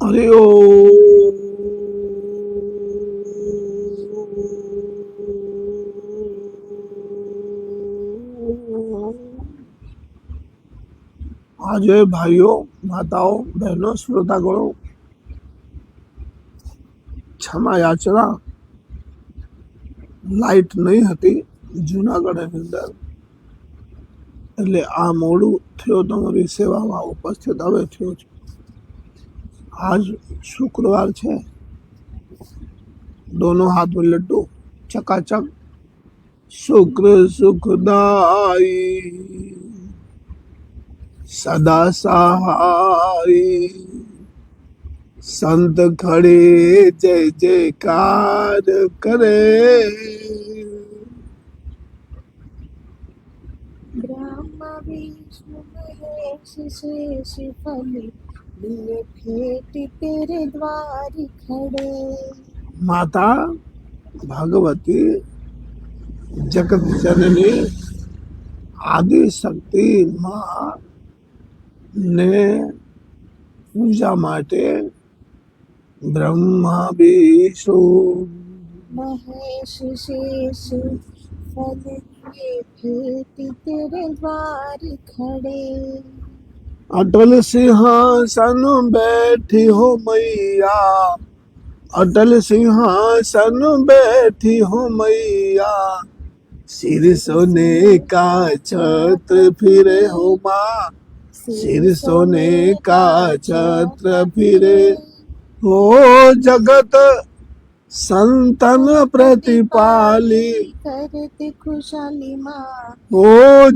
हरि ओ आज भाइयों माताओं बहनों श्रोतागणों क्षमा याचना લાઇટ નહીં હતી જૂનાગઢની અંદર એટલે આ મોડું થયો તમારી સેવામાં ઉપસ્થિત હવે થયો છે। આજ શુક્રવાર છે, दोनों हाथ में लड्डू चकाचक शुक्र सुखदाई सदा सहाय संत खड़े जय जयकार करे ब्रह्मा विष्णु महेश शेष फले लिए भेंट तेरे द्वार खड़े। माता भगवती जगत जननी आदि शक्ति मां ने पूजा माटे ब्रह्मा विष्णु महेश शेष फले लिए भेंट तेरे द्वार खड़े। अटल सिंहासन बैठी हो मैया अटल सिंहासन बैठी हो मैया सिर सोने का छत्र फिरे हो माँ सिर सोने का छत्र फिरे हो जगत संतन प्रतिपाली करते खुशहाली माँ हो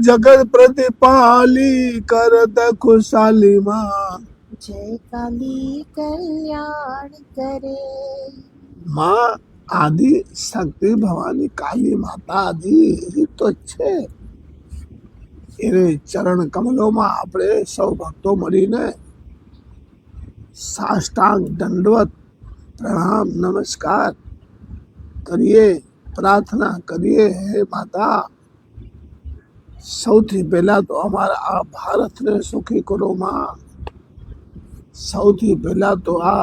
जगत प्रतिपाली करत खुशहाली माँ जय काली कल्याण करे। माँ आदि शक्ति भवानी काली माता आदि तो छे એને ચરણ કમલોમાં આપણે સૌ ભક્તો મળીને સાષ્ટાંગ દંડવત પ્રણામ નમસ્કાર કરીએ પ્રાર્થના કરીએ હે માતા સૌથી પહેલા તો અમારા આ ભારતને સુખી કરો માં સૌથી પહેલા તો આ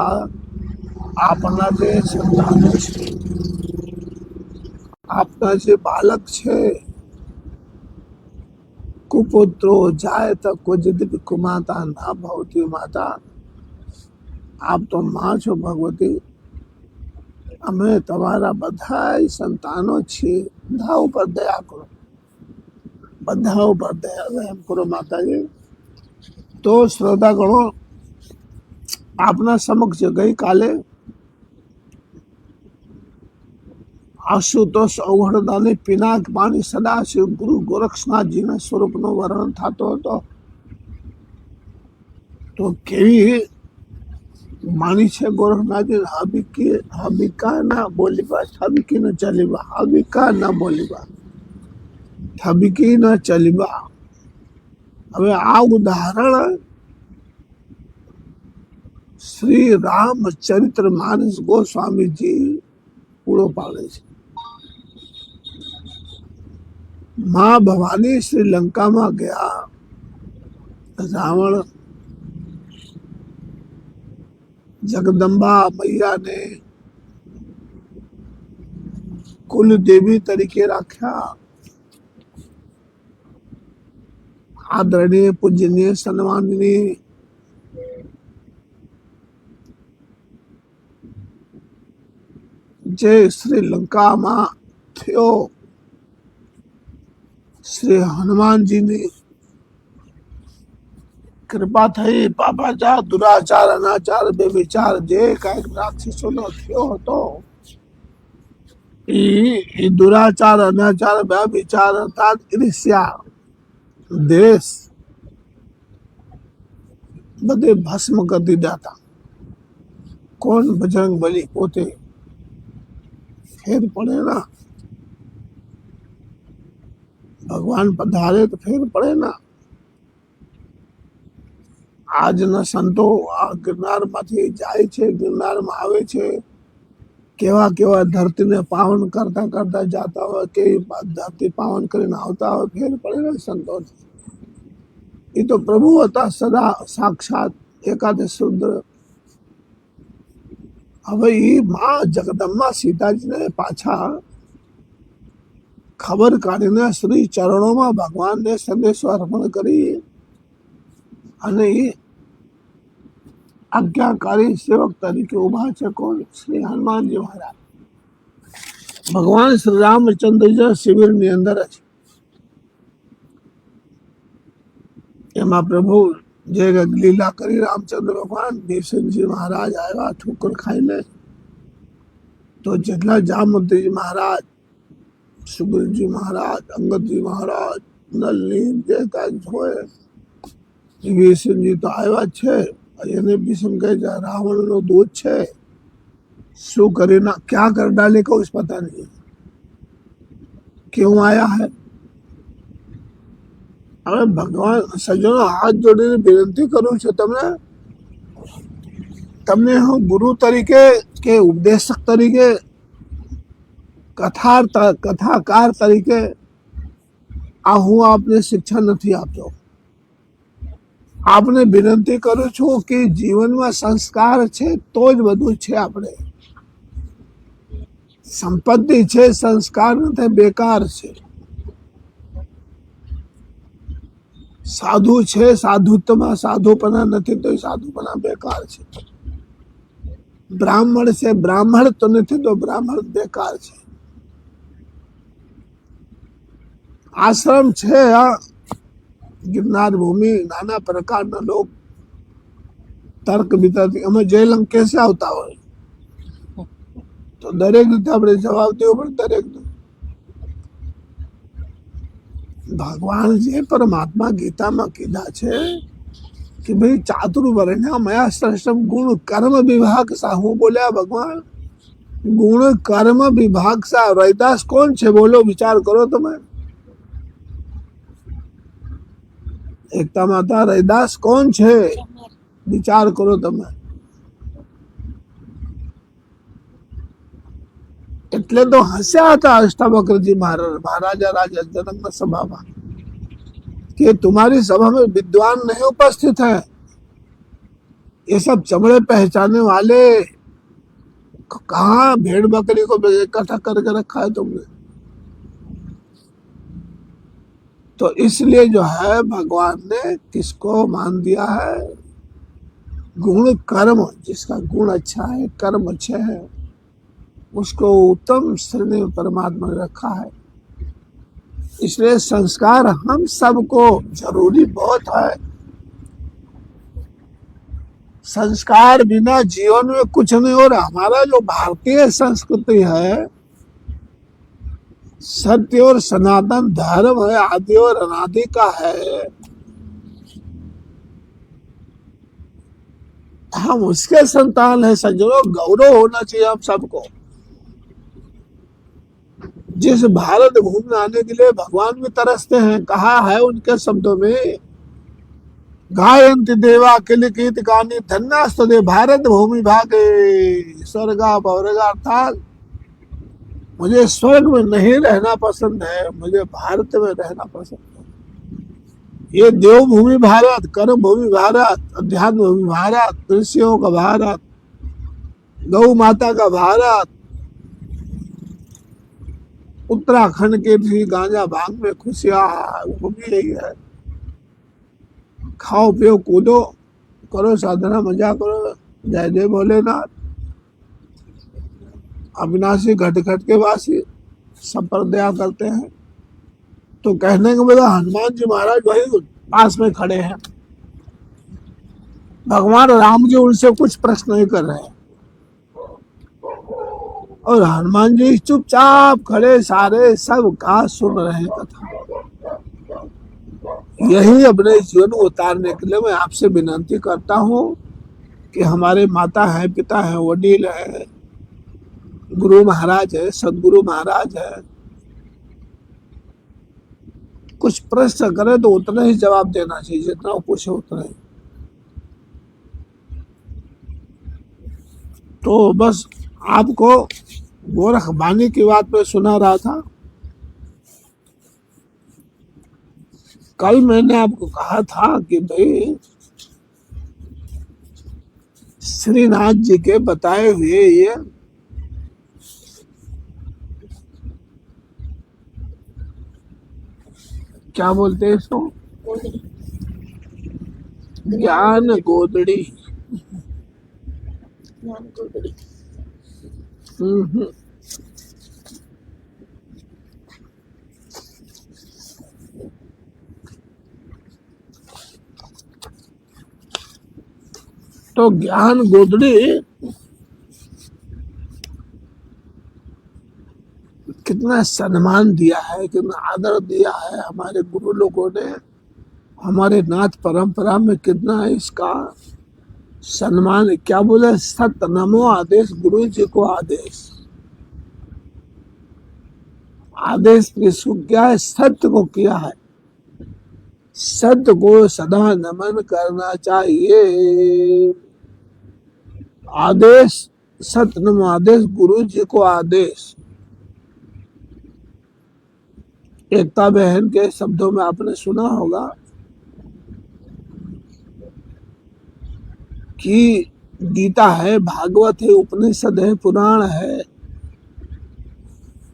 આપણા જે સંતાનો છે આપના જે બાળક છે कुपुत्रो जाए तो कुजित कुमाता ना भवती माता आप तो माँ छो भगवती अमे तमारा बधाई संतानो छे બધા ઉપર દયા કરો બધા ઉપર દયા રહેમ કરો માતાજી। તો શ્રોતાગણો આપના સમક્ષ ગઈકાલે आशुतोष अवघड़दानी पिनाक पानी सदाशिव गुरु गोरक्षनाथ जी ना स्वरूप नो वर्णन थतो हतो। तो केवी मानी छे गोरखनाथ जी हबिका ना बोलीबा हबिकी न चलीबा हबिका ना बोलीबा हबिकी न चलीबा। हवे आ उदाहरण श्री रामचरित्र मानस गोस्वामी जी पूरो पाड़े छे। माँ भवानी श्रीलंका में गया रावण जगदम्बा मैया ने कुल देवी तरीके राख्या आदरणीय पूजनीय सन्माननीय जे श्रीलंका में थयो श्री हनुमान जी ने कृपा थई पापाचार दुराचार अनाचार बेविचार जे कांईक राक्षसो नो थयो हतो ई दुराचार अनाचार बेविचार अर्थात ईर्ष्या देश बधे भस्म कर दीधा था। कौन बजरंग बली पोते फेर पड़े ना भगवान पधारे तो फेर पड़े ना। आज न संतो आ गिरनार माथी जाए छे गिरनार में आवे छे केवा केवा धरती ने पावन करता करता जाता हो के धरती पावन करीने आवता हो फेर पड़े ना संतो। ये तो प्रभु होता सदा साक्षात एकादश रुद्र હવે એ માં જગદંબા સીતાજીને પાછા ખબર કાઢીને શ્રી ચરણોમાં ભગવાનને સંદેશો અર્પણ કરી અને એ આજ્ઞાકારી સેવક તરીકે ઉભા છે. કોણ? શ્રી હનુમાનજી મહારાજ. ભગવાન શ્રી રામચંદ્રજી શિબિરની અંદર જ એમાં પ્રભુ જે લીલા કરી રામચંદ્ર ભગવાન ભીષણજી મહારાજ આવ્યા ઠોકર ખાઈને, તો જેટલા જામવંતજી મહારાજ, સુગ્રીવજી મહારાજ, અંગદજી મહારાજ, નલની જે કાંઈ હોય ભીષણજી તો આવ્યા જ છે. એને भीषण કહે છે रावण નો दूत છે, શું કરી ના क्या कर डाले को कुछ पता नहीं, क्यों आया है. હવે ભગવાન સજ્જનો હાથ જોડીને વિનંતી કરું છું તમને હું ગુરુ તરીકે કે ઉપદેશક તરીકે કથાકાર તરીકે આ હું આપને શિક્ષા નથી આપતો. આપને વિનંતી કરું છું કે જીવનમાં સંસ્કાર છે તો જ બધું છે. આપણે સંપત્તિ છે, સંસ્કાર નથી, બેકાર છે. સાધુ છે, સાધુત્વમાં સાધુપણા નથી તો સાધુપણા બેકાર છે. બ્રાહ્મણ છે, બ્રાહ્મણ તો નથી તો બ્રાહ્મણ બેકાર છે. આશ્રમ છે, गिरनार भूमि, नाना प्रकारना लोग तर्क वितर्क અમે જયલંક કેસે આવતા હોય તો દરેક રીતે આપણે જવાબ દેવો પડે. દરેક ભગવાન જે પરમાત્મા ગીતામાં કીધા છે કે ભાઈ ચાતુર્વર્ણ્ય મયા સૃષ્ટમ ગુણ કર્મ વિભાગ સા. હું બોલ્યા ભગવાન ગુણ કર્મ વિભાગ સા. રૈદાસ કોણ છે બોલો, વિચાર કરો તમે. એકતા માતા રૈદાસ કોણ છે વિચાર કરો તમે. એટલે તો હસ્યા હતા अष्टावक्रजी महाराजा राजा जनक सभा में कि तुम्हारी सभा में विद्वान नहीं उपस्थित है, ये सब चमड़े पहचाने वाले. कहाँ भेड़ बकरी को इकट्ठा करके रखा है तुमने. तो इसलिए जो है भगवान ने किसको मान दिया है? गुण कर्म, जिसका गुण अच्छा है, कर्म अच्छे हैं, उसको उत्तम श्रेणी में परमात्मा ने रखा है. इसलिए संस्कार हम सबको जरूरी बहुत है. संस्कार बिना जीवन में कुछ नहीं. और हमारा जो भारतीय संस्कृति है, सत्य और सनातन धर्म है, आदि और अनादि का है. हम उसके संतान है. सज्जनों, गौरव होना चाहिए हम सबको. जिस भारत भूमि में आने के लिए भगवान भी तरसते हैं. कहा है उनके शब्दों में, गायन्ति देवा किल गीत गानी धन्यास्तुते भारत भूमि भागे स्वर्गा पवर्गा. अर्थात मुझे स्वर्ग में नहीं रहना पसंद है, मुझे भारत में रहना पसंद है. ये देव भूमि भारत, कर्म भूमि भारत, अध्यात्म भूमि भारत, ऋषियों का भारत, गौ माता का भारत, उत्तराखंड के भी गांजा भांग में खुशियां भूमि यही है. खाओ पियो कूदो, करो साधना, मजा करो. जय जय भोलेनाथ. अविनाशी घट घट के वासी सब पर दया करते हैं. तो कहने के बाद हनुमान जी महाराज वही पास में खड़े हैं. भगवान राम जी उनसे कुछ प्रश्न नहीं कर रहे हैं और हनुमान जी चुपचाप खड़े सारे सब का सुन रहे हैं कथा. यही अपने जीवन को उतारने के लिए मैं आपसे विनती करता हूँ कि हमारे माता है, पिता है, वडील है, गुरु महाराज है, सदगुरु महाराज है, कुछ प्रश्न करे तो उतना ही जवाब देना चाहिए जितना पूछे उतना ही. तो बस आपको गोरख बानी की बात पे सुना रहा था. कल मैंने आपको कहा था कि भाई श्रीनाथ जी के बताए हुए ये क्या बोलते हैं इसको, गोदड़ी। ज्ञान गोदड़ी। ज्ञान गोदड़ी। हम्म। तो ज्ञान गोदड़ी कितना सम्मान दिया है, कितना आदर दिया है हमारे गुरु लोगों ने, हमारे नाथ परंपरा में कितना इसका सम्मान। क्या बोले, सत्य नमो आदेश, गुरु जी को आदेश। आदेश किसको किया है? सत्य को किया है। सत्य को सदा नमन करना चाहिए। आदेश सत्य नमो आदेश, गुरु जी को आदेश। एकता बहन के शब्दों में आपने सुना होगा कि गीता है, भागवत है, उपनिषद है, पुराण है,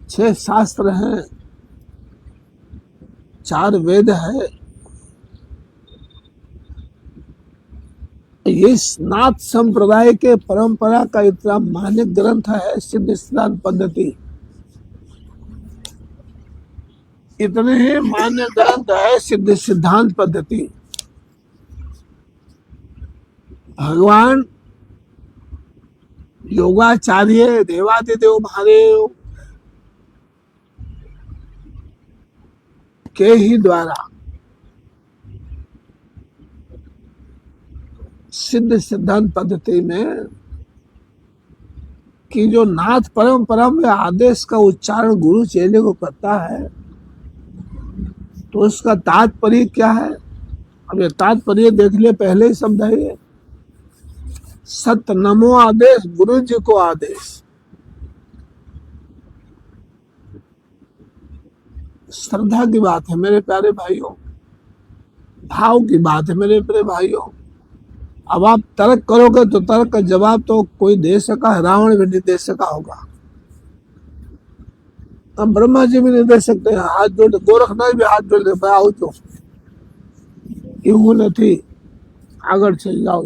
6 शास्त्र हैं, 4 वेद है। ये नाथ संप्रदाय के परंपरा का इतना मान्य ग्रंथ है सिद्ध सिद्धांत पद्धति। इतने ही मान्य ग्रंथ है सिद्ध सिद्धांत पद्धति। भगवान योगाचार्य देवादिदेव महादेव के ही द्वारा सिद्ध सिद्धांत पद्धति में कि जो नाथ परंपरा में आदेश का उच्चारण गुरु चेले को करता है, तो उसका तात्पर्य क्या है? अब ये तात्पर्य देख लिए, पहले ही शब्द है ये, सत्य नमो आदेश, गुरु जी को आदेश। श्रद्धा की बात है मेरे प्यारे भाइयों, भाव की बात है मेरे प्यारे भाइयों। अब आप तर्क करोगे तो तर्क का जवाब तो कोई दे सका, रावण भी नहीं दे सका होगा, अब ब्रह्मा जी भी नहीं दे सकते। हाथ जोड़, गोरखनाथ भी हाथ जोड़ दे, आओ तो એવું નથી, આગળ ચલી જાઓ,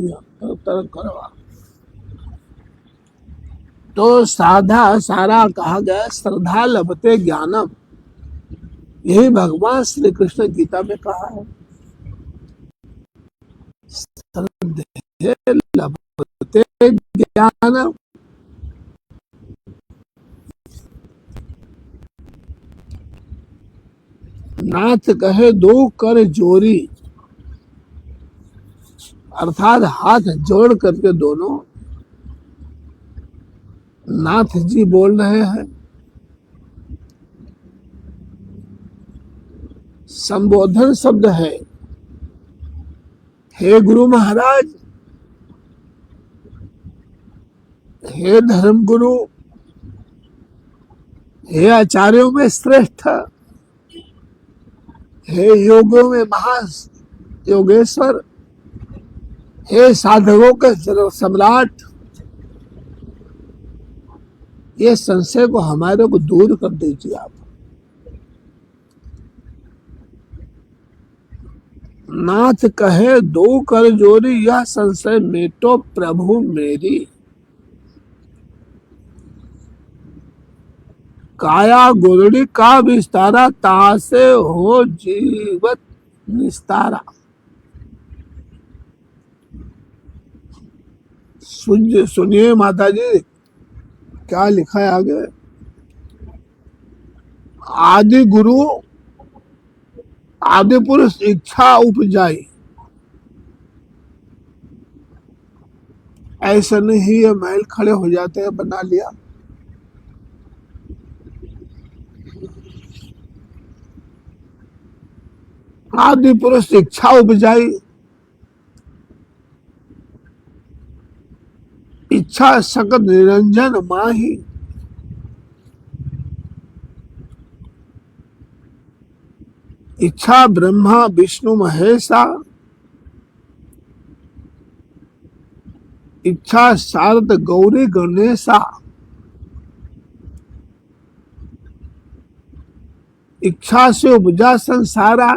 તરત કરવા। तो साधा सारा कहा गया, श्रद्धा लभते ज्ञानम, यही भगवान श्री कृष्ण गीता में कहा है। श्रद्धे लभते ज्ञानम, नाथ कहे दो कर जोरी, अर्थात हाथ जोड़ करके दोनों नाथ जी बोल रहे हैं। संबोधन शब्द है, हे गुरु महाराज, हे धर्म गुरु, हे आचार्यों में श्रेष्ठ, हे योगों में महा योगेश्वर, हे साधकों के सम्राट, ये संशय को हमारे को दूर कर दीजिए आप। नाथ कहे दो कर जोरी, यह संशय मेटो प्रभु मेरी। काया गोरड़ी का विस्तारा, तासे हो जीवत निस्तारा। सुनिए माता जी क्या लिखा है आगे। आदि गुरु आदि पुरुष इच्छा उपजाई, ऐसे नहीं ये महल खड़े हो जाते हैं, बना लिया। आदि पुरुष इच्छा उपजाई, इच्छा सकत निरंजन माही। इच्छा ब्रह्मा विष्णु महेशा, इच्छा शारद गौरी गणेशा, इच्छा से उपजा संसारा।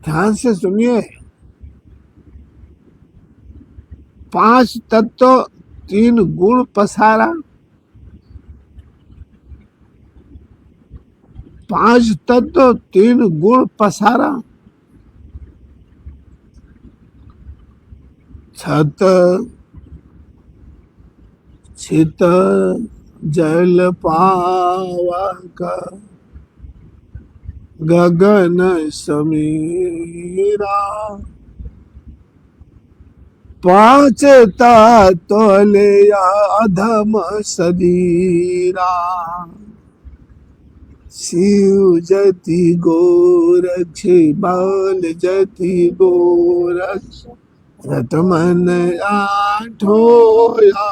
ध्यान से सुनिए, 5 तत्व 3 गुण पसारा। 5 तत्व 3 गुण पसारा। छत छित जल पावक, गगन समीरा। 5 तत्व ले अधम सदीरा। शिव जति गोरक्ष बाल जति गोरक्ष, रतमन आठोया।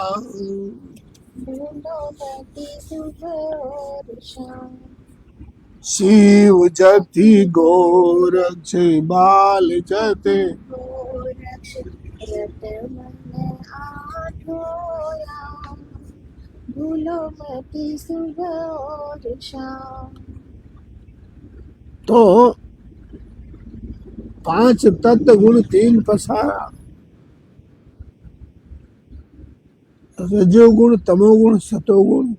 फूलोमती सुबह और शाम, शिव जति गोरक्ष बाल जति, गोरक्ष रतमन आठोया। फूलोमती सुबह और शाम। तो 5 तत्व गुण 3 पसारा। रजोगुण तमोगुण सतोगुण।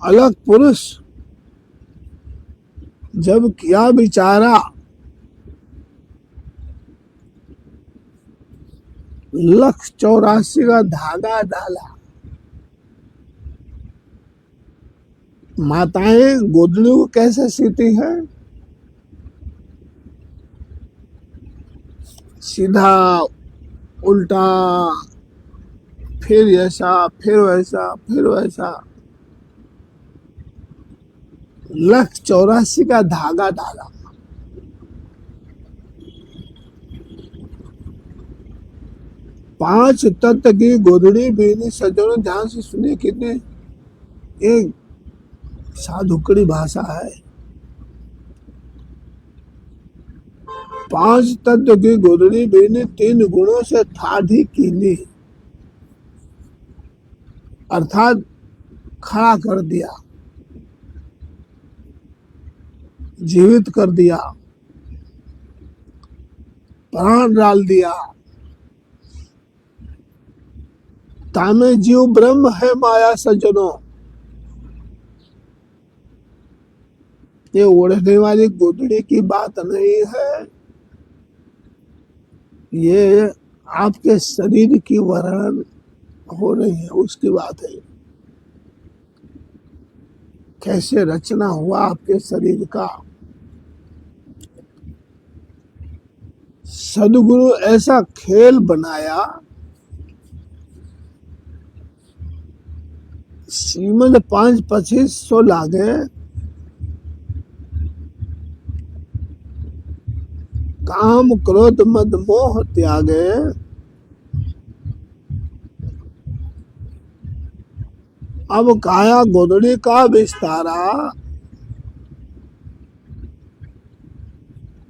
अलग पुरुष जब किया विचारा, 1,84,000 का धागा डाला। माताएं गोदड़ी को कैसे सीती है? सीधा उल्टा, फिर ऐसा फिर वैसा फिर वैसा। 1,84,000 का धागा डाला। पांच तत्व की गोदड़ी बीनी सज्जनों, ध्यान से सुनिए, कितने एक साधुकड़ी भाषा है। 5 तत्व की गोदड़ी बीनी, 3 गुणों से ठाढ़ी कीनी, अर्थात खड़ा कर दिया, जीवित कर दिया, प्राण डाल दिया। तामे जीव ब्रह्म है माया सज्जनों। ये ओढ़ने वाली गोदड़ी की बात नहीं है, ये आपके शरीर की वर्णन हो रही है, उसकी बात है। कैसे रचना हुआ आपके शरीर का। सदगुरु ऐसा खेल बनाया, सीमन 5-25 लागे, काम क्रोध मद मोह त्यागे, अब काया गोदड़ी का विस्तारा।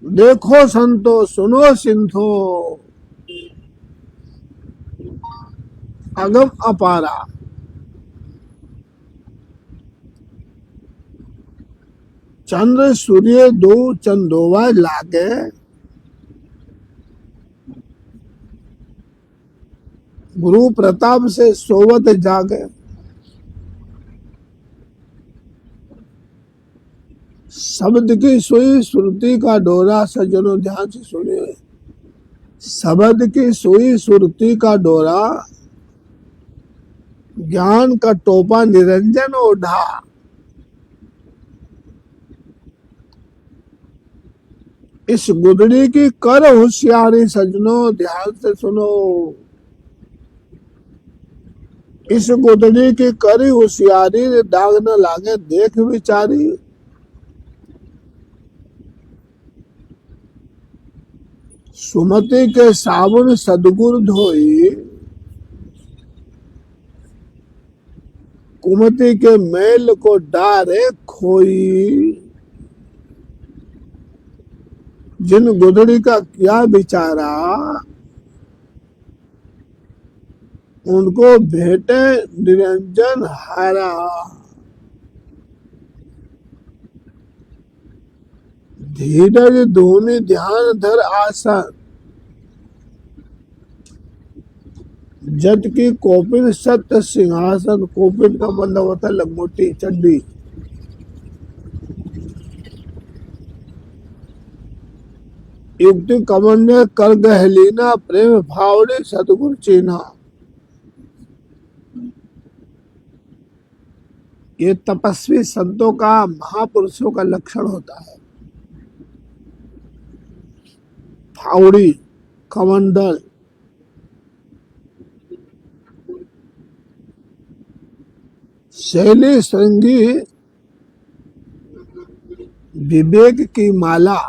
देखो संतो सुनो सिंधो, अगम अपारा। चंद्र सूर्य दो चंदोवा लागे, गुरु प्रताप से सोवत जागे। शब्द की सुई सुरती का डोरा, सज्जनों ध्यान से सुनिए, शब्द की सुई सुरती का डोरा, ज्ञान का टोपा निरंजन ओढ़ा। इस गुदड़ी की कर होशियारी, सज्जनों ध्यान से सुनो, इस गुदड़ी की करी होशियारी, दाग न लागे देख विचारी। सुमति के साबुन सदगुरु धोई, कुमति के मैल को डारे खोई। जिन गुदड़ी का किया बिचारा, उनको भेटे निरंजन हारा। धीरज धूनि ध्यान धर आसन, जट की कोपिन सत्य सिंहासन। कोपिन का मतलब होता है लंगोटी, चड्डी। युक्ति कमंड कर गहलीना, प्रेम भावने सतगुरु चीन्हा। ये तपस्वी संतों का, महापुरुषों का लक्षण होता है। फावड़ी, कमंडल, शैली श्रृंगी, विवेक की माला।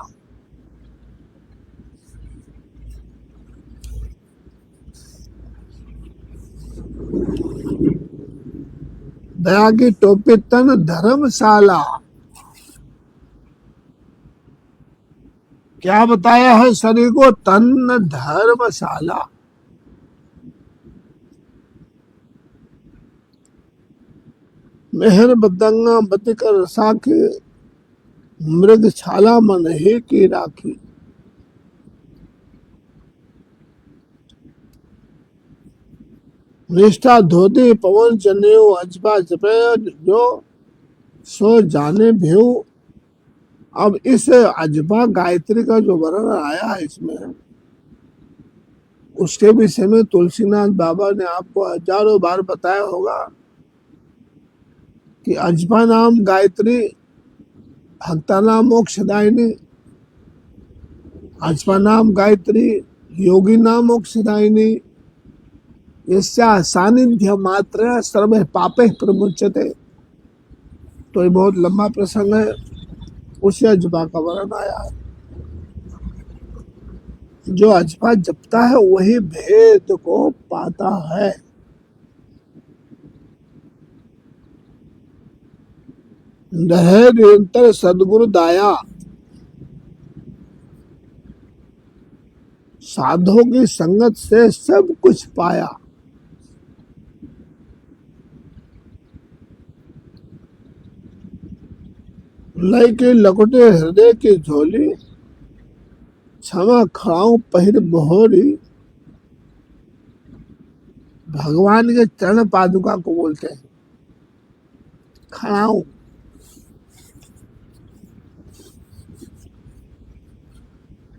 दया की टोपी तन धर्मशाला। क्या बताया है शरीर को? तन धर्मशाला। मेहर बदंगा बतिकर साखी, मृग छाला मन ही की राखी। निष्ठा धोती पवन जनेऊ, अजबा जपे जो सो जाने भेऊ। अब इस अजबा गायत्री का जो वर्णन आया है इसमें, उसके विषय में तुलसीनाथ बाबा ने आपको हजारों बार बताया होगा कि अजबा नाम गायत्री भक्तानाम मोक्षदायिनी, अजबा नाम गायत्री योगी नाम मोक्षदायिनी, यस्या सानिध्य मात्र सर्व पापे प्रमुच्यते। तो ये बहुत लंबा प्रसंग है, उसी अजबा का वर्णन आया है। जो अजबा जपता है वही भेद को पाता है। रहे निरंतर सदगुरु दाया, साधुओं की संगत से सब कुछ पाया। लय के लकुटे हृदय की झोली, क्षमा खड़ाऊ पहिर बहोरी। भगवान के चरण पादुका को बोलते हैं खड़ाऊ।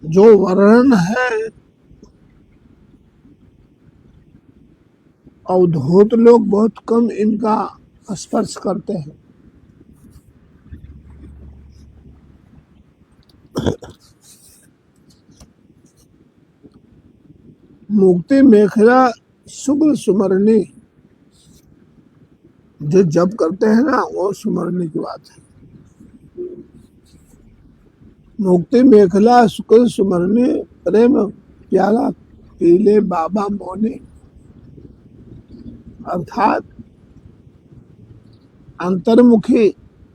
जो वर्णन है अवधूत लोग बहुत कम इनका स्पर्श करते हैं। मुक्ति मेखला शुक्र सुमरनी, जो जप करते हैं ना वो सुमरनी की बात है। मुक्ति मेखला शुक्र सुमरनी, प्रेम प्याला पीले बाबा मोने। अर्थात अंतर्मुखी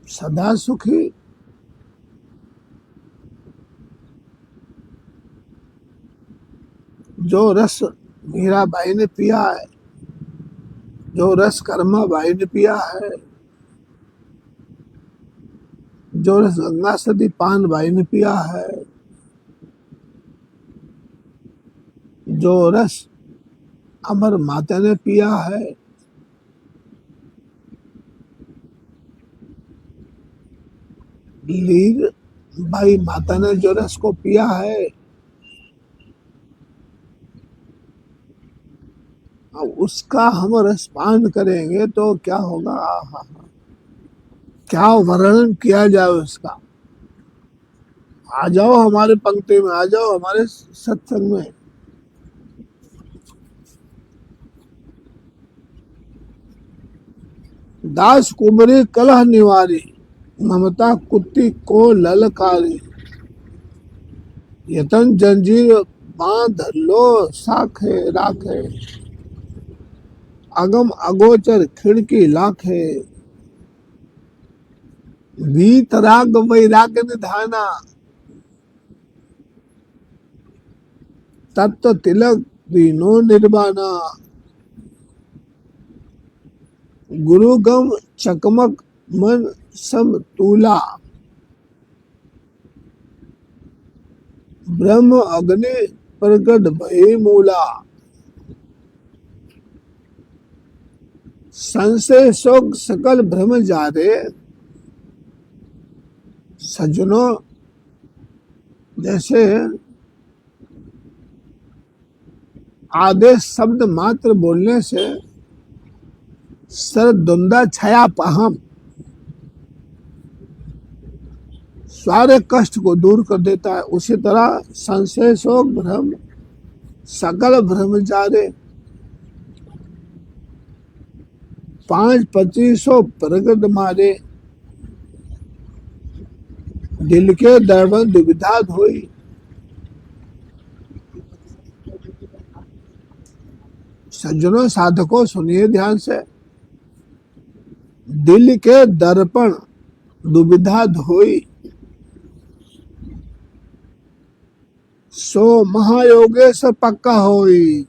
सदा सुखी, जो रस मीराबाई ने पिया है, जो रस कर्मा बाई ने पिया है, जो रस गंगा सती पान बाई ने पिया है, जो रस अमर माता ने पिया है, लीर बाई माता ने जो रस को पिया है, अब उसका हम रसपान करेंगे तो क्या होगा? आहा, क्या वर्णन किया जाए उसका। आ जाओ हमारे पंक्ति में, आ जाओ हमारे सत्संग में। दास कुमरी कलह निवारी, ममता कुत्ती को ललकारी। यतन जंजीर बांध लो साखे राखे, अगम अगोचर खिड़की लाखे। वीतराग वैराग निधाना, तत्व तिलक दीनो निर्वाणा। गुरुगम चकमक मन समतूला। ब्रह्म अग्नि प्रगट भय मूला। संशय शोक सकल भ्रम जारे। सज्जनों, जैसे आदेश शब्द मात्र बोलने से सरद्वंदा छया पहम सारे कष्ट को दूर कर देता है, उसी तरह संशय शोक भ्रम सकल भ्रम जारे 5-25 प्रगट मारे। दिल के दर्पण दुविधा धोई। सज्जनों, साधकों, सुनिए ध्यान से। दिल के दर्पण दुविधा धोई, सो महायोगेश पक्का होई।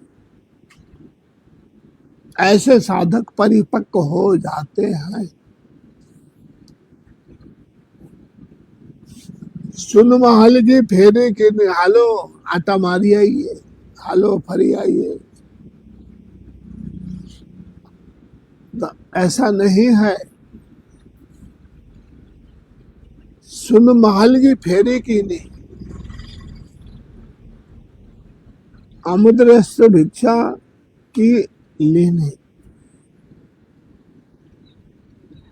ऐसे साधक परिपक्व हो जाते हैं। सुन महल की फेरे के हालो आटा मारी आइए, हालो फरी आइए। ऐसा नहीं है। सुन महल की फेरी की नहीं, अमुद्र से भिक्षा की लेने।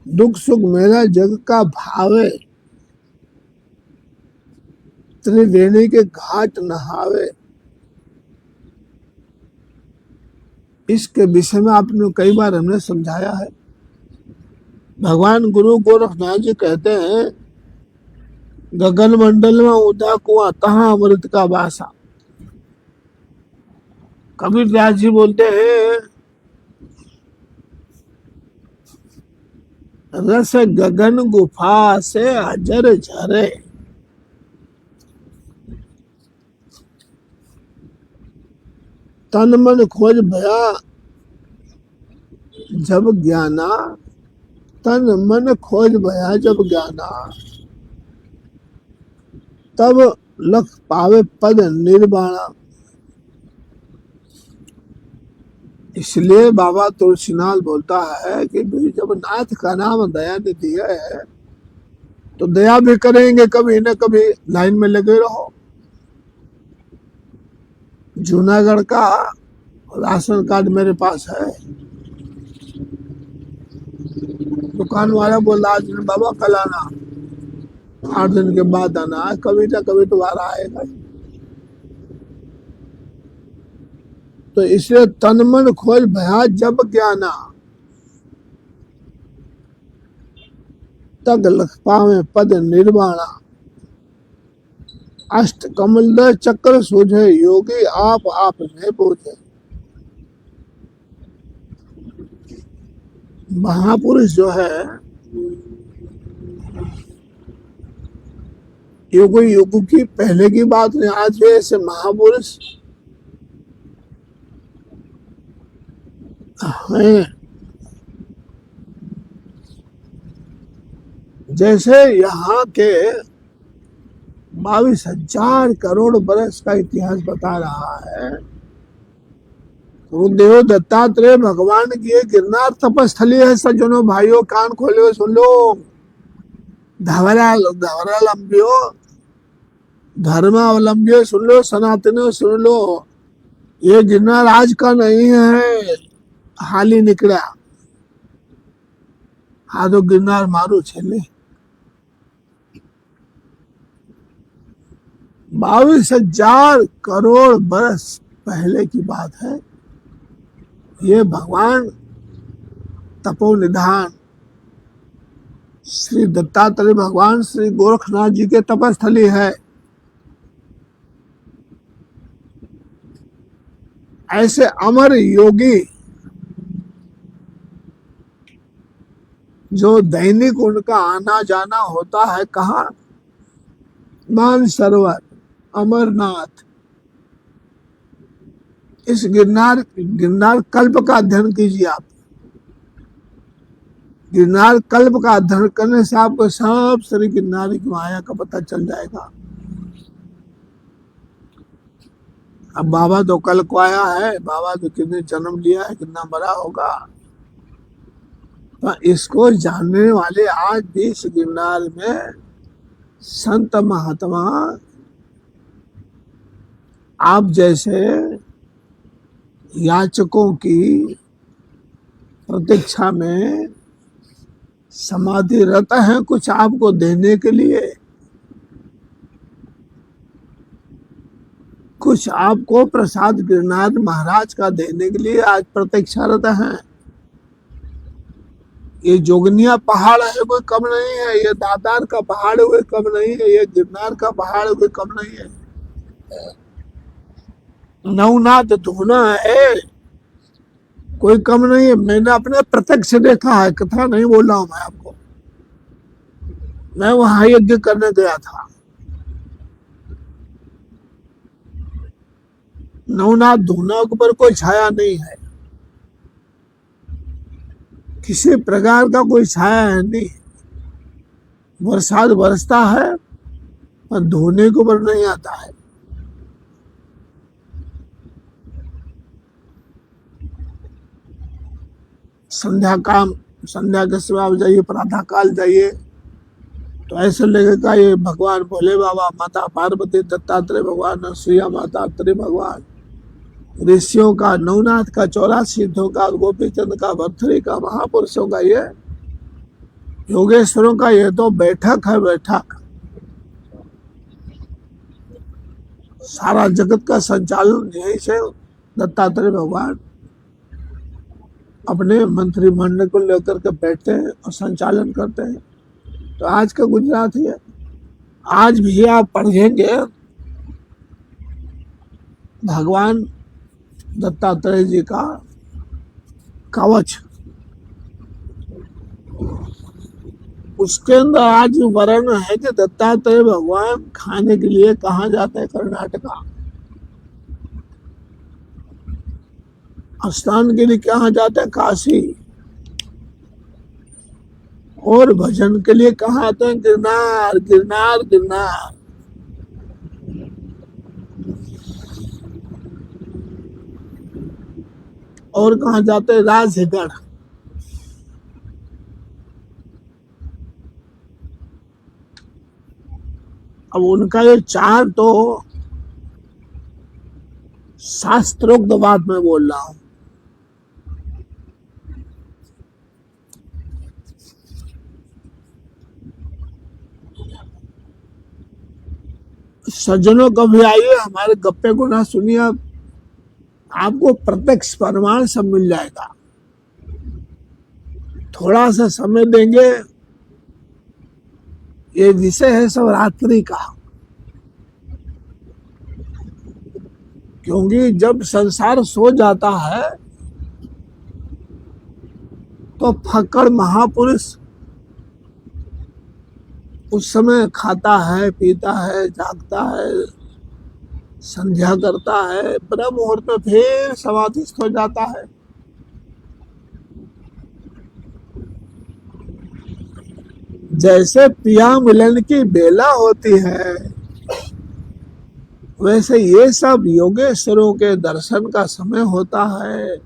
दुख सुख मेरा जग का भावे, त्रिवेणी के घाट नहावे। इसके विषय में आपने कई बार हमने समझाया है। भगवान गुरु गोरखनाथ जी कहते हैं, गगन मंडल में उदा कुआं तहां अमृत का वासा। कबीर दास जी बोलते हैं, रस गगन गुफा से अजर झरे। तन मन खोज भया जब ज्ञाना। तन मन खोज भया जब ज्ञाना। तब लख पावे पद निर्वाणा। इसलिए बाबा तुलसीनाथ बोलता है कि जब नाथ का नाम दया ने दिया है तो दया भी करेंगे, कभी न कभी लाइन में लगे रहो। जूनागढ़ का राशन कार्ड मेरे पास है। दुकान वाला बोला आज बाबा कल आना, 8 दिन के बाद आना। कभी ना कभी दोबारा आएगा। तो इसलिए तन मन खोज भया जब ज्ञाना। तग लख पावे पद निर्वाणा। अष्ट कमल चक्र सूझे, योगी आप में पूछे। महापुरुष जो है, युग की पहले की बात नहीं, आज भी ऐसे महापुरुष हैं। जैसे यहाँ के 22,000 करोड़ बरस का इतिहास बता रहा है। गुरुदेव दत्तात्रेय भगवान की ये गिरनार तपस्थली है। सज्जनों, भाइयों, कान खोले सुन लो। धर्मावलंबियों, धर्मावलंबियों सुन लो, सनातनियों सुन लो। ये गिरनार आज का नहीं है, हाल ही निकला। हाँ तो गिरनार मारो छेले। 22,000 करोड़ बरस पहले की बात है। ये भगवान तपोनिधान श्री दत्तात्रेय भगवान श्री गोरखनाथ जी के तपस्थली है। ऐसे अमर योगी जो दैनिक उनका आना जाना होता है, कहाँ? मानसरोवर, अमरनाथ। इस गिरनार कल्प का अध्ययन कीजिए आप। गिरनार कल्प का अध्ययन करने से आपको सब श्री गिरनारी की माया का पता चल जाएगा। अब बाबा तो कल को आया है, बाबा तो कितने जन्म लिया है, कितना बड़ा होगा, तो इसको जानने वाले आज भी इस गिरनार में संत महात्मा आप जैसे याचकों की प्रतीक्षा में समाधिरत हैं, कुछ आपको देने के लिए, कुछ आपको प्रसाद गिरनार महाराज का देने के लिए आज प्रतीक्षारत हैं। ये जोगनिया पहाड़ है कोई कम नहीं है, ये दातार का पहाड़ हुए कम नहीं है, ये गिरनार का पहाड़ हुए कम नहीं है, नवनाथ धूना है कोई कम नहीं है। मैंने अपने प्रत्यक्ष देखा है, कथा नहीं बोल रहा हूं मैं आपको। मैं वहां यज्ञ करने गया था, नवनाथ धूना के ऊपर कोई छाया नहीं है, किसी प्रकार का कोई छाया है नहीं। बरसात बरसता है पर धोने के ऊपर नहीं आता है। संध्या के समय आप जाइए, प्रातः काल जाइए तो ऐसे लगेगा ये भगवान भोले बाबा, माता पार्वती, दत्तात्रेय भगवान, सुया माता, त्रि भगवान, ऋषियों का, नवनाथ का, 84 सिद्धों का, गोपीचंद का, भरथरी का, महापुरुषों का, ये योगेश्वरों का ये तो बैठक है, बैठक। सारा जगत का संचालन यहीं से दत्तात्रेय भगवान अपने मंत्रिमंडल को लेकर के बैठते हैं और संचालन करते हैं। तो आज का गुजरात है, आज भी आप पढ़ेंगे भगवान दत्तात्रेय जी का कवच, उसके अंदर आज वर्णन है कि दत्तात्रेय भगवान खाने के लिए कहाँ जाते हैं, कर्नाटका। स्नान के लिए कहाँ जाते हैं, काशी। और भजन के लिए कहाँ आते हैं, गिरनार, गिरनार, गिरनार। और कहाँ जाते हैं, राजगढ़। अब उनका ये चार तो शास्त्रोक्त बात मैं बोल रहा हूं। सज्जनों कभी आइए, हमारे गप्पे को ना सुनिए, आपको प्रत्यक्ष प्रमाण सब मिल जाएगा। थोड़ा सा समय देंगे, ये विषय है सब रात्रि का, क्योंकि जब संसार सो जाता है तो फक्कड़ महापुरुष उस समय खाता है, पीता है, जागता है, संध्या करता है, ब्रह्म मुहूर्त में फिर समाधिस्थ हो जाता है। जैसे पिया मिलन की बेला होती है, वैसे ये सब योगेश्वरों के दर्शन का समय होता है।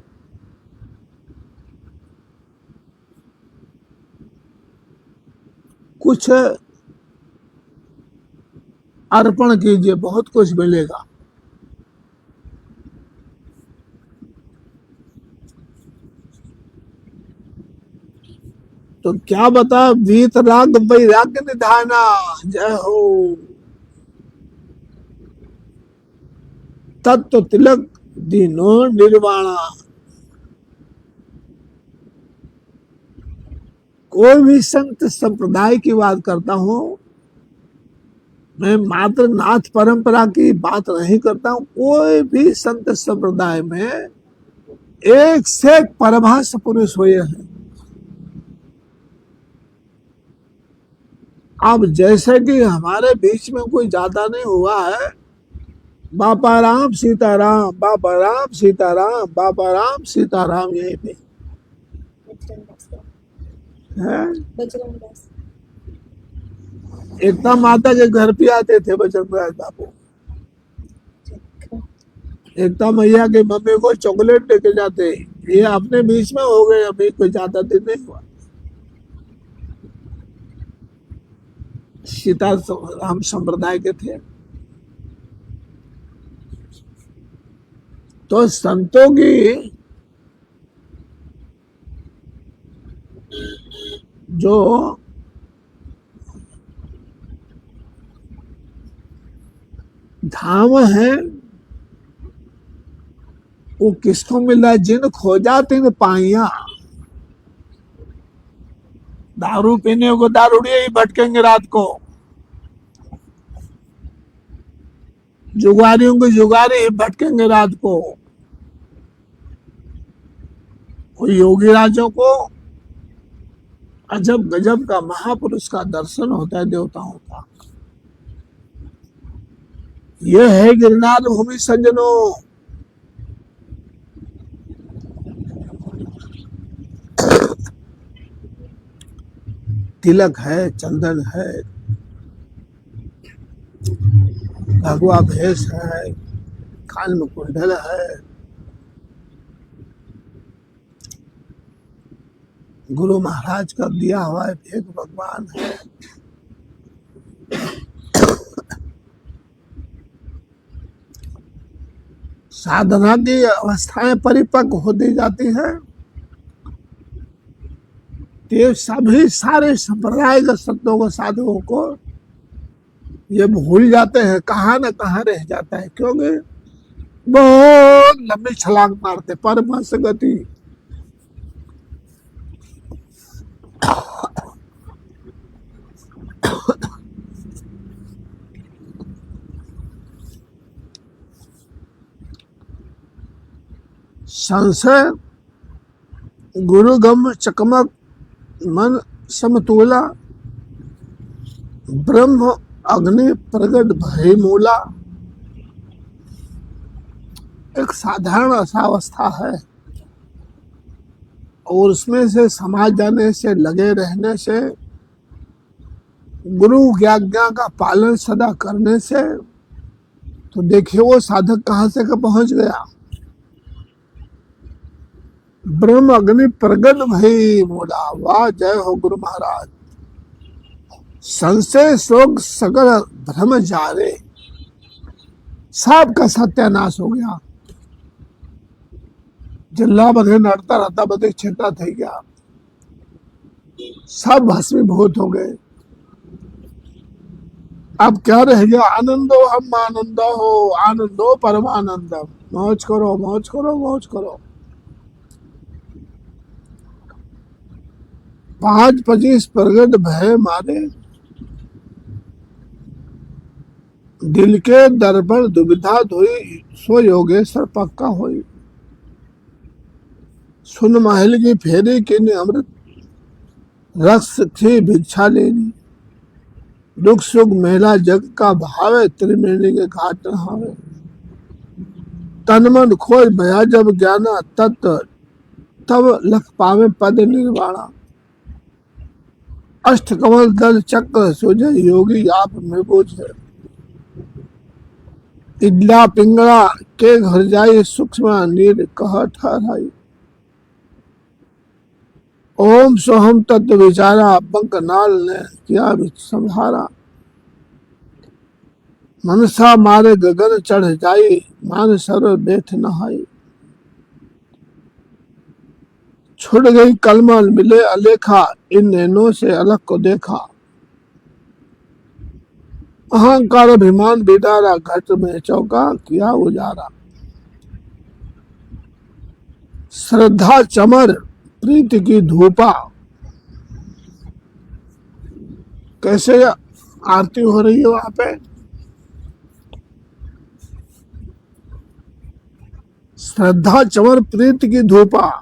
कुछ अर्पण कीजिए, बहुत कुछ मिलेगा। तो क्या बता, वीत राग वैराग्य निधाना, जय हो। तत्व तिलक दीनो निर्वाणा। कोई भी संत संप्रदाय की बात करता हूं, मैं मात्र नाथ परंपरा की बात नहीं करता हूं। कोई भी संत संप्रदाय में एक से एक परमहंस पुरुष हुए हैं। अब जैसे कि हमारे बीच में कोई ज्यादा नहीं हुआ है, बाबा राम सीताराम, बाबा राम सीताराम, बाबा राम सीताराम, यही पे बजरंग दास का। है। बजरंग दास। एकता माता के घर पे आते थे बजरंगदास बापू। एकता मैया के मम्मी को चॉकलेट लेके जाते। ये अपने बीच में हो गए, अभी कोई ज्यादा दिन नहीं हुआ। सीता राम संप्रदाय के थे। तो संतों की जो धाम है वो किसको मिला? जिन खोजा तिन पाइया। दारू पीने को दारूड़िए ही भटकेंगे रात को, जुगारियों को जुगारी ही भटकेंगे रात को। कोई योगी राजों को अजब गजब का महापुरुष का दर्शन होता है देवताओं का। यह है गिरनार भूमि सज्जनों। तिलक है, चंदन है, भगवा भेष है, कान में कुंडल है, गुरु महाराज का दिया हुआ एक भगवान है। साधना की अवस्थाएं परिपक्व होती जाती है। ये सभी सारे संप्रदाय के संतों को, साधुओं को ये भूल जाते हैं, कहाँ न कहाँ रह जाता है, क्योंकि बहुत लंबी छलांग मारते परमहंस गति। संशय गुरुगम चकमक मन समतूला, ब्रह्म अग्नि प्रगट भय मूला। एक साधारण अवस्था है और उसमें से समाज जाने से, लगे रहने से, गुरु की आज्ञा का पालन सदा करने से, तो देखिए वो साधक कहां से पहुंच गया। ब्रह्म अग्नि प्रगट भई मूला। वाह, जय हो गुरु महाराज। संशय शोक सकल भ्रम जारे, सबका सत्यानाश हो गया। जिल्ला बधे नड़ता रहता बधे छेटा थी गया, सब भस्मीभूत हो गए। अब क्या रह गया? आनंदो हम आनंदो हो, आनंदो परमानंदम। मौज करो, मौज करो, मौज करो। 5-25 प्रगट भय मारे, दिल के दर्पण दुविधा धोई, सो योगेश्वर पक्का होई। सुन महल की फेरी की ने अमृत रस थी भिक्षा लेनी। दुख सुख मेला जग का भावे, त्रिवेणी के घाट नहावे। तन मन खोज भया जब ज्ञाना, तत्व तब लख पावे पद निर्वाणा। अष्ट कमल दल चक्र सोझे, योगी आप में बोझे। इडला पिंगला के घर जाई, सूक्ष्म नीर कह ठहराई। ओम सोहम तत्व विचारा, बंकनाल ने किया संहारा। मनसा मारे गगन चढ़ जाई, मान सर बैठ नहाई। छुट गई कलमल मिले अलेखा, इन नैनों से अलग को देखा। अहंकार अभिमान बिदारा, घट में चौका किया उजारा। श्रद्धा चमर प्रीति की धूपा। कैसे आरती हो रही है वहां पे? श्रद्धा चमर प्रीति की धूपा,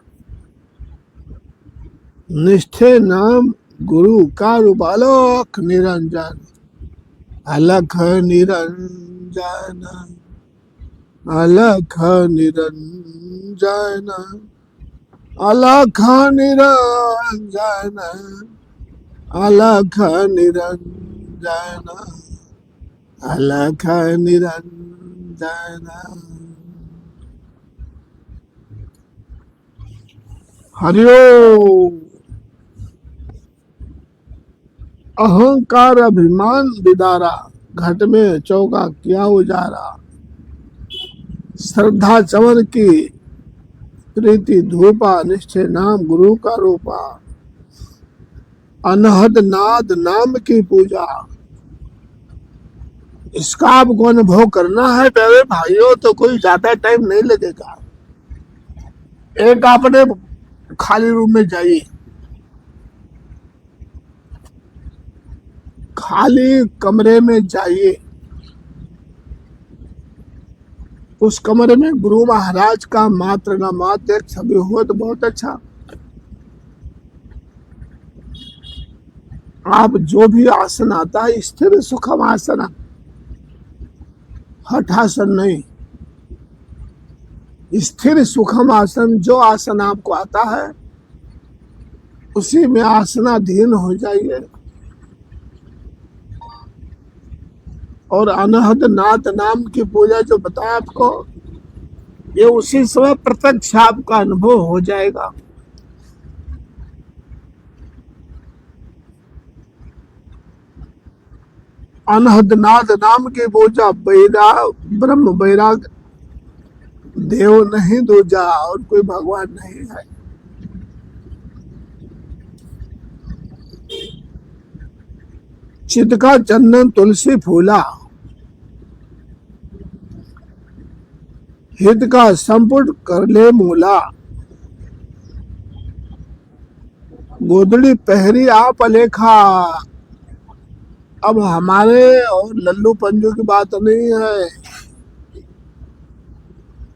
निष्ठे नाम गुरु का रूपालोक निरंजन। अलख निरंजन अलख निरंजन, अलख निरंजन, अलख निरंजन, अलख निरंजन। हरिओम। अहंकार अभिमान विदारा, घट में चौका किया उजारा। श्रद्धा चमन की प्रीति धूपा, निश्चय नाम गुरु का रूपा। अनहद नाद नाम की पूजा, इसका आपको अनुभव करना है प्यारे भाइयों तो कोई ज्यादा टाइम नहीं लगेगा। एक आपने खाली रूम में जाइए, खाली कमरे में जाइए, उस कमरे में गुरु महाराज का मात्र न मात्र एक छवि हो तो बहुत अच्छा। आप जो भी आसन आता है स्थिर सुखम आसन, हठासन नहीं, स्थिर सुखम आसन, जो आसन आपको आता है उसी में आसनाधीन हो जाइए। और अनहद नाथ नाम की पूजा जो बताया आपको, ये उसी समय प्रत्यक्ष आपका अनुभव हो जाएगा। अनहद नाथ नाम की पूजा, ब्रह्म बैराग देव नहीं दूजा, और कोई भगवान नहीं है। चित का चंदन तुलसी फूला, हित का संपुट कर ले मूला। गोदड़ी पहरी आप अलेखा, अब हमारे और लल्लू पंजू की बात नहीं है,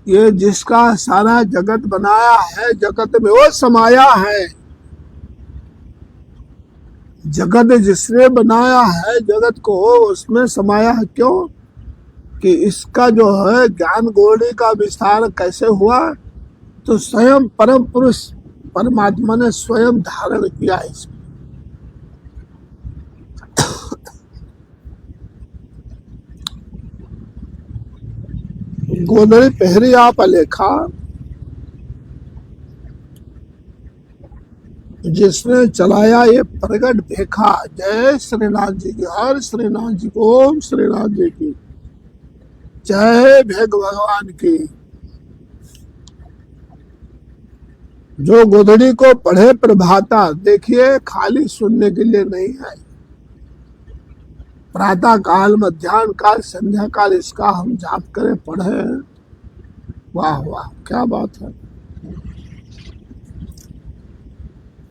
ये जिसका सारा जगत बनाया है, जगत में वो समाया है। जगत जिसने बनाया है जगत को, उसमें समाया है। क्यों? कि इसका जो है ज्ञान गोड़ी का विस्तार कैसे हुआ, तो स्वयं परम पुरुष परमात्मा ने स्वयं धारण किया इसमें। गोदड़ी पहरी आप अलेखा, जिसने चलाया ये प्रगट देखा। जय श्रीनाथ जी की, हर श्रीनाथ जी को, ओम श्रीनाथ जी की जय, भेग भगवान की। जो गोदड़ी को पढ़े प्रभाता, देखिए खाली सुनने के लिए नहीं है। प्रातः काल, मध्यान्ह काल, संध्या काल इसका हम जाप करें, पढ़े, वाह वाह क्या बात है।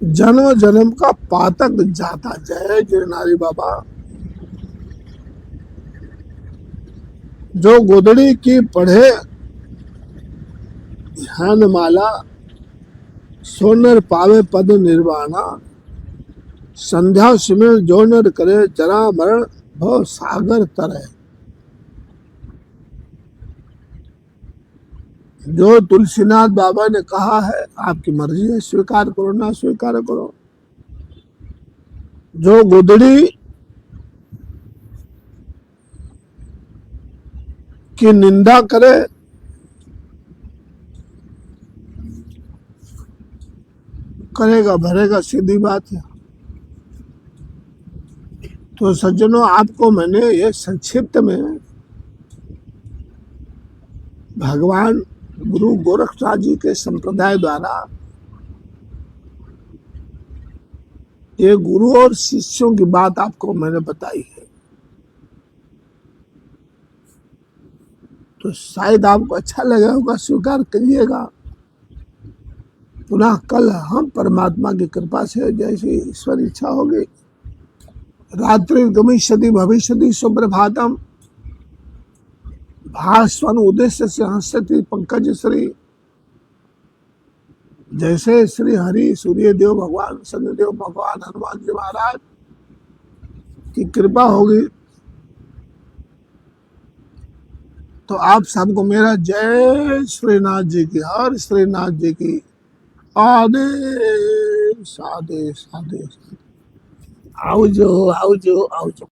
जन्म जन्म का पातक जाता। जय गिरनारी बाबा। जो गोदड़ी की पढ़े ध्यान माला, सोनर पावे पद निर्वाणा। संध्या सुमिर जो नर करे, जरा मरण भव सागर तरह। जो तुलसीनाथ बाबा ने कहा है, आपकी मर्जी है, स्वीकार करो ना स्वीकार करो। जो गोदड़ी की निंदा करे, करेगा भरेगा, सीधी बात है। तो सज्जनों, आपको मैंने ये संक्षिप्त में भगवान गुरु गोरखनाथ जी के संप्रदाय द्वारा ये गुरु और शिष्यों की बात आपको मैंने बताई है। तो शायद आपको अच्छा लगा होगा, स्वीकार करिएगा। पुनः कल हम परमात्मा की कृपा से, जैसी ईश्वर इच्छा होगी, रात्रि गमिष्यति भविष्यति सुप्रभातम, भास्वन उद्देश्य से हंसति पंकज श्री। जैसे श्री हरि सूर्य देव भगवान, शनिदेव भगवान, हनुमान जी महाराज की कृपा होगी तो आप सबको मेरा जय श्रीनाथ जी की, हर श्रीनाथ जी की आदेश आदेश आदेश। आवजो आवजो आवजो।